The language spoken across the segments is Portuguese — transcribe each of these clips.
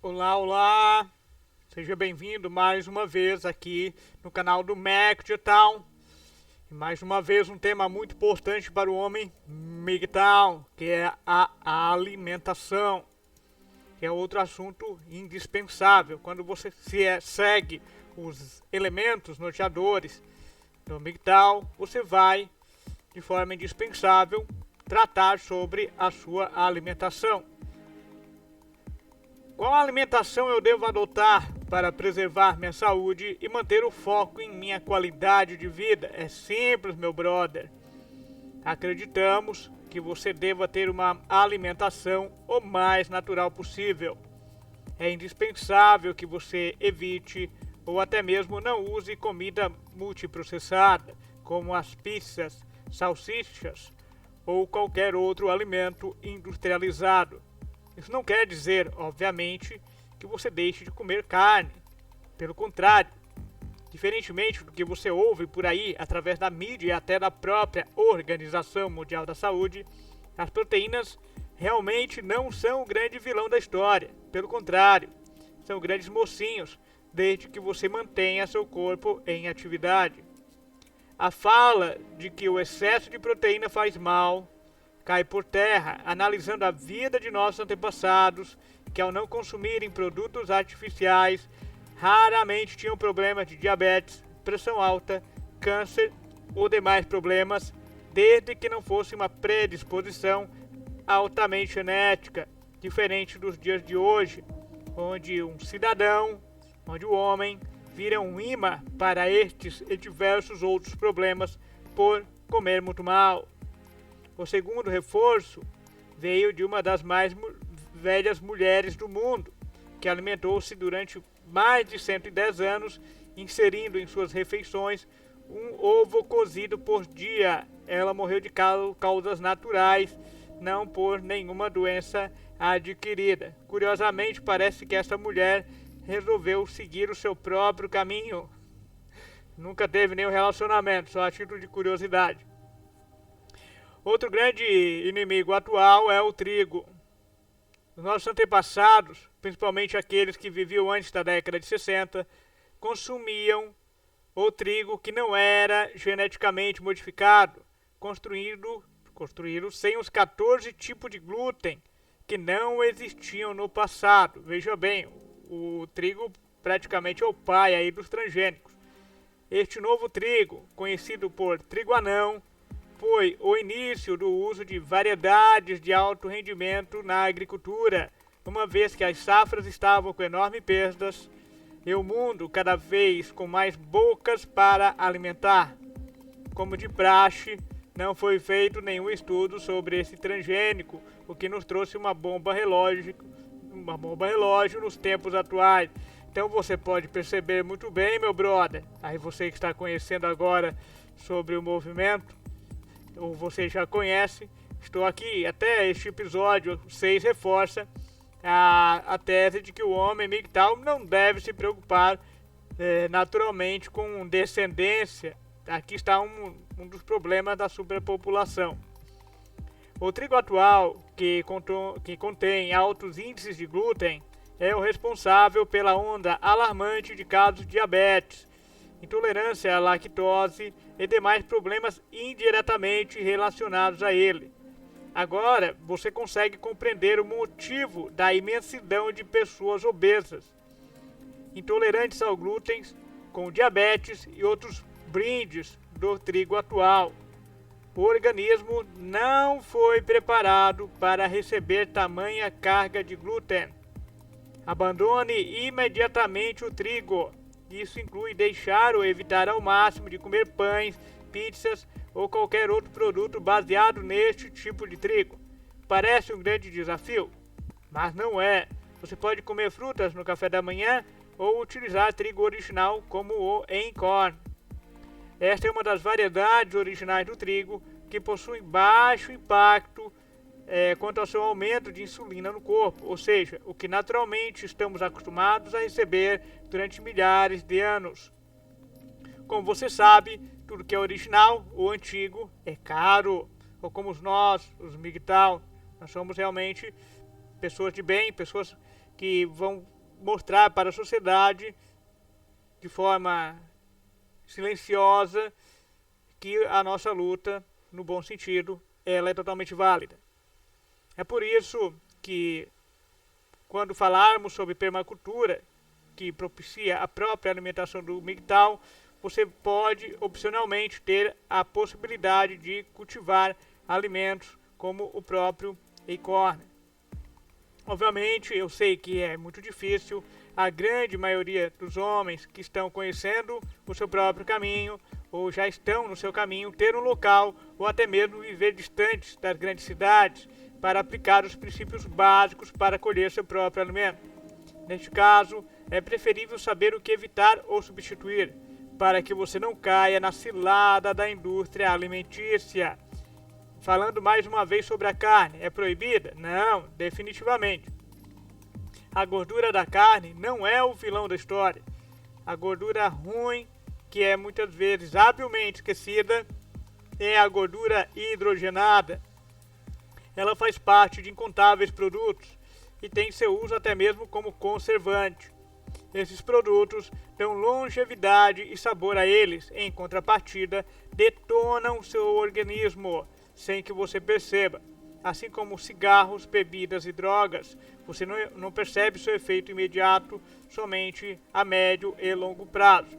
Olá, olá! Seja bem-vindo mais uma vez aqui no canal do Mac Digital. E mais uma vez um tema muito importante para o homem MGTOW, que é a alimentação, que é outro assunto indispensável. Quando você segue os elementos norteadores do MGTOW, você vai, de forma indispensável, tratar sobre a sua alimentação. Qual alimentação eu devo adotar para preservar minha saúde e manter o foco em minha qualidade de vida? É simples, meu brother. Acreditamos que você deva ter uma alimentação o mais natural possível. É indispensável que você evite ou até mesmo não use comida multiprocessada, como as pizzas, salsichas ou qualquer outro alimento industrializado. Isso não quer dizer, obviamente, que você deixe de comer carne. Pelo contrário, diferentemente do que você ouve por aí através da mídia e até da própria Organização Mundial da Saúde, as proteínas realmente não são o grande vilão da história. Pelo contrário, são grandes mocinhos, desde que você mantenha seu corpo em atividade. A fala de que o excesso de proteína faz mal cai por terra, analisando a vida de nossos antepassados, que ao não consumirem produtos artificiais, raramente tinham problemas de diabetes, pressão alta, câncer ou demais problemas, desde que não fosse uma predisposição altamente genética, diferente dos dias de hoje, onde onde o homem vira um imã para estes e diversos outros problemas por comer muito mal. O segundo reforço veio de uma das mais velhas mulheres do mundo, que alimentou-se durante mais de 110 anos, inserindo em suas refeições um ovo cozido por dia. Ela morreu de causas naturais, não por nenhuma doença adquirida. Curiosamente, parece que essa mulher resolveu seguir o seu próprio caminho. Nunca teve nenhum relacionamento, só a título de curiosidade. Outro grande inimigo atual é o trigo. Os nossos antepassados, principalmente aqueles que viviam antes da década de 60, consumiam o trigo que não era geneticamente modificado, construído sem os 14 tipos de glúten que não existiam no passado. Veja bem, o trigo praticamente é o pai aí dos transgênicos. Este novo trigo, conhecido por trigo anão, foi o início do uso de variedades de alto rendimento na agricultura, uma vez que as safras estavam com enormes perdas e o mundo cada vez com mais bocas para alimentar. Como de praxe, não foi feito nenhum estudo sobre esse transgênico, o que nos trouxe uma bomba relógio nos tempos atuais. Então você pode perceber muito bem, meu brother, aí você que está conhecendo agora sobre o movimento, ou você já conhece, estou aqui, até este episódio 6 reforça a tese de que o homem MGTOW não deve se preocupar naturalmente com descendência. Aqui está um dos problemas da superpopulação. O trigo atual, que contém altos índices de glúten, é o responsável pela onda alarmante de casos de diabetes, intolerância à lactose e demais problemas indiretamente relacionados a ele. Agora você consegue compreender o motivo da imensidão de pessoas obesas, intolerantes ao glúten, com diabetes e outros brindes do trigo atual. O organismo não foi preparado para receber tamanha carga de glúten. Abandone imediatamente o trigo. Isso inclui deixar ou evitar ao máximo de comer pães, pizzas ou qualquer outro produto baseado neste tipo de trigo. Parece um grande desafio, mas não é. Você pode comer frutas no café da manhã ou utilizar trigo original como o Einkorn. Esta é uma das variedades originais do trigo que possui baixo impacto quanto ao seu aumento de insulina no corpo, ou seja, o que naturalmente estamos acostumados a receber durante milhares de anos. Como você sabe, tudo que é original ou antigo é caro, ou como nós, os MGTOW, nós somos realmente pessoas de bem, pessoas que vão mostrar para a sociedade, de forma silenciosa, que a nossa luta, no bom sentido, ela é totalmente válida. É por isso que, quando falarmos sobre permacultura, que propicia a própria alimentação do MGTOW, você pode opcionalmente ter a possibilidade de cultivar alimentos como o próprio Acorn. Obviamente, eu sei que é muito difícil a grande maioria dos homens que estão conhecendo o seu próprio caminho ou já estão no seu caminho ter um local ou até mesmo viver distantes das grandes cidades para aplicar os princípios básicos para colher seu próprio alimento. Neste caso, é preferível saber o que evitar ou substituir, para que você não caia na cilada da indústria alimentícia. Falando mais uma vez sobre a carne, é proibida? Não, definitivamente. A gordura da carne não é o vilão da história. A gordura ruim, que é muitas vezes habilmente esquecida, é a gordura hidrogenada. Ela faz parte de incontáveis produtos e tem seu uso até mesmo como conservante. Esses produtos dão longevidade e sabor a eles, em contrapartida, detonam seu organismo sem que você perceba. Assim como cigarros, bebidas e drogas, você não percebe seu efeito imediato, somente a médio e longo prazo.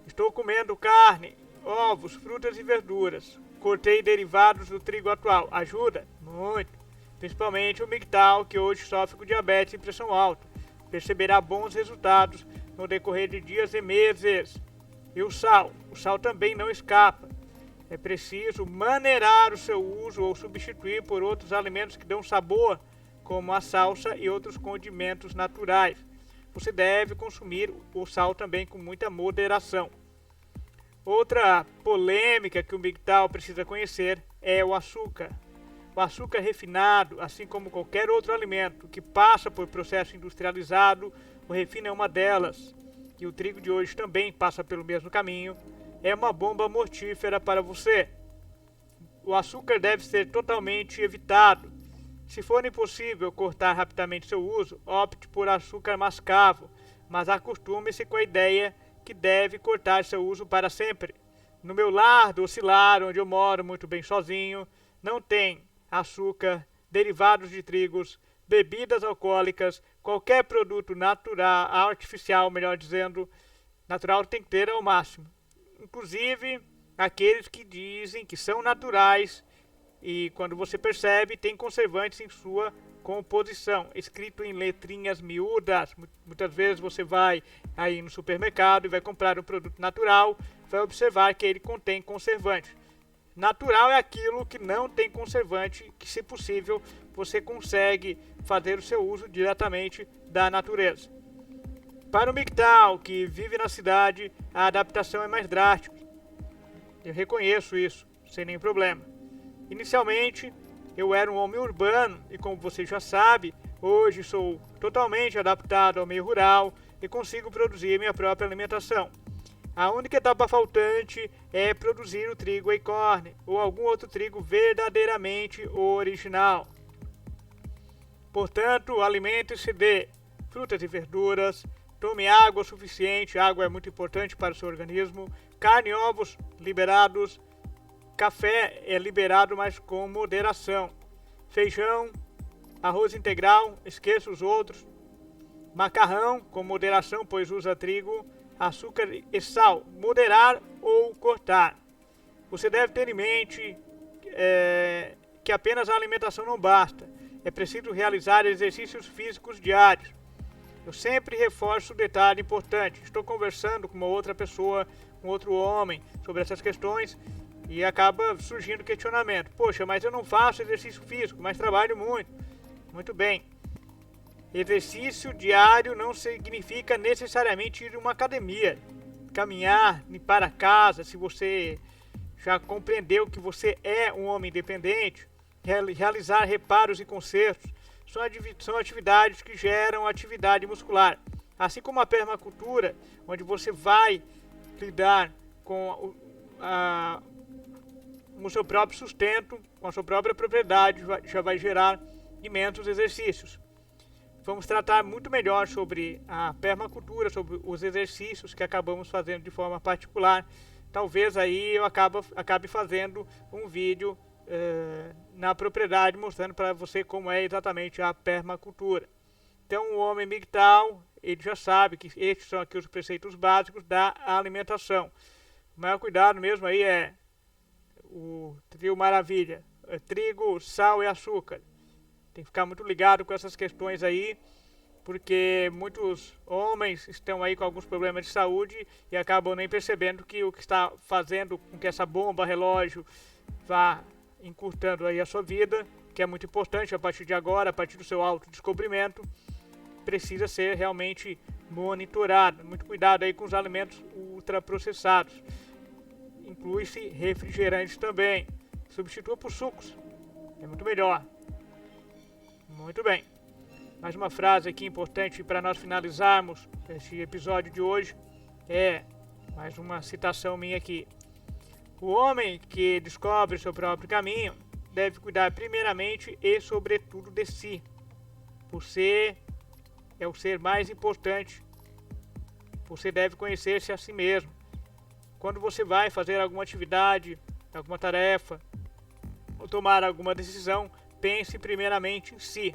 Estou comendo carne, ovos, frutas e verduras. Cortei derivados do trigo atual. Ajuda? Muito. Principalmente o MGTOW, que hoje sofre com diabetes e pressão alta. Perceberá bons resultados no decorrer de dias e meses. E o sal? O sal também não escapa. É preciso maneirar o seu uso ou substituir por outros alimentos que dão sabor, como a salsa e outros condimentos naturais. Você deve consumir o sal também com muita moderação. Outra polêmica que o MGTOW precisa conhecer é o açúcar. O açúcar refinado, assim como qualquer outro alimento que passa por processo industrializado, o refino é uma delas, e o trigo de hoje também passa pelo mesmo caminho, é uma bomba mortífera para você. O açúcar deve ser totalmente evitado. Se for impossível cortar rapidamente seu uso, opte por açúcar mascavo, mas acostume-se com a ideia que deve cortar seu uso para sempre. No meu lar, doce lar, onde eu moro muito bem sozinho, não tem açúcar, derivados de trigos, bebidas alcoólicas, qualquer produto natural, artificial, melhor dizendo, natural tem que ter ao máximo. Inclusive aqueles que dizem que são naturais e quando você percebe tem conservantes em sua composição, escrito em letrinhas miúdas. Muitas vezes você vai aí no supermercado e vai comprar um produto natural, vai observar que ele contém conservantes. Natural é aquilo que não tem conservante, que se possível você consegue fazer o seu uso diretamente da natureza. Para o MGTOW, que vive na cidade, a adaptação é mais drástica. Eu reconheço isso, sem nenhum problema. Inicialmente, eu era um homem urbano e, como você já sabe, hoje sou totalmente adaptado ao meio rural e consigo produzir minha própria alimentação. A única etapa faltante é produzir o trigo Acorn ou algum outro trigo verdadeiramente original. Portanto, alimente-se de frutas e verduras, tome água suficiente, água é muito importante para o seu organismo, carne e ovos liberados, café é liberado, mas com moderação, feijão, arroz integral, esqueça os outros, macarrão com moderação, pois usa trigo, açúcar e sal, moderar ou cortar. Você deve ter em mente que apenas a alimentação não basta, é preciso realizar exercícios físicos diários. Eu sempre reforço um detalhe importante, estou conversando com uma outra pessoa, com outro homem, sobre essas questões e acaba surgindo questionamento. Poxa, mas eu não faço exercício físico, mas trabalho muito. Muito bem. Exercício diário não significa necessariamente ir a uma academia, caminhar, limpar a casa, se você já compreendeu que você é um homem independente, realizar reparos e consertos, são atividades que geram atividade muscular. Assim como a permacultura, onde você vai lidar com o seu próprio sustento, com a sua própria propriedade, já vai gerar imensos exercícios. vamos tratar muito melhor sobre a permacultura, sobre os exercícios que acabamos fazendo de forma particular. Talvez aí eu acabe fazendo um vídeo na propriedade mostrando para você como é exatamente a permacultura. Então o homem MGTOW, ele já sabe que estes são aqui os preceitos básicos da alimentação. O maior cuidado mesmo aí é o trio maravilha, trigo, sal e açúcar. Tem que ficar muito ligado com essas questões aí, porque muitos homens estão aí com alguns problemas de saúde e acabam nem percebendo que o que está fazendo com que essa bomba relógio vá encurtando aí a sua vida, que é muito importante a partir de agora, a partir do seu autodescobrimento, precisa ser realmente monitorado. Muito cuidado aí com os alimentos ultraprocessados. Inclui-se refrigerantes também. Substitua por sucos. É muito melhor. Muito bem. Mais uma frase aqui importante para nós finalizarmos esse episódio de hoje. Mais uma citação minha aqui. O homem que descobre seu próprio caminho deve cuidar primeiramente e sobretudo de si. Você é o ser mais importante. Você deve conhecer-se a si mesmo. Quando você vai fazer alguma atividade, alguma tarefa, ou tomar alguma decisão, pense primeiramente em si.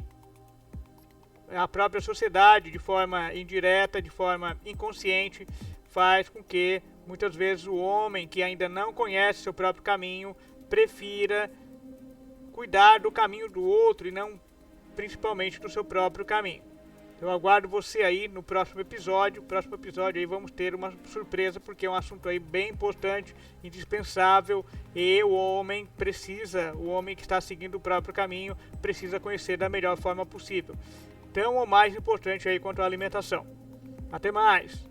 A própria sociedade, de forma indireta, de forma inconsciente, faz com que, muitas vezes, o homem que ainda não conhece seu próprio caminho, prefira cuidar do caminho do outro e não, principalmente, do seu próprio caminho. Eu aguardo você aí no próximo episódio. No próximo episódio aí vamos ter uma surpresa, porque é um assunto aí bem importante, indispensável, e o homem que está seguindo o próprio caminho, precisa conhecer da melhor forma possível. Tão ou mais importante aí quanto a alimentação. Até mais!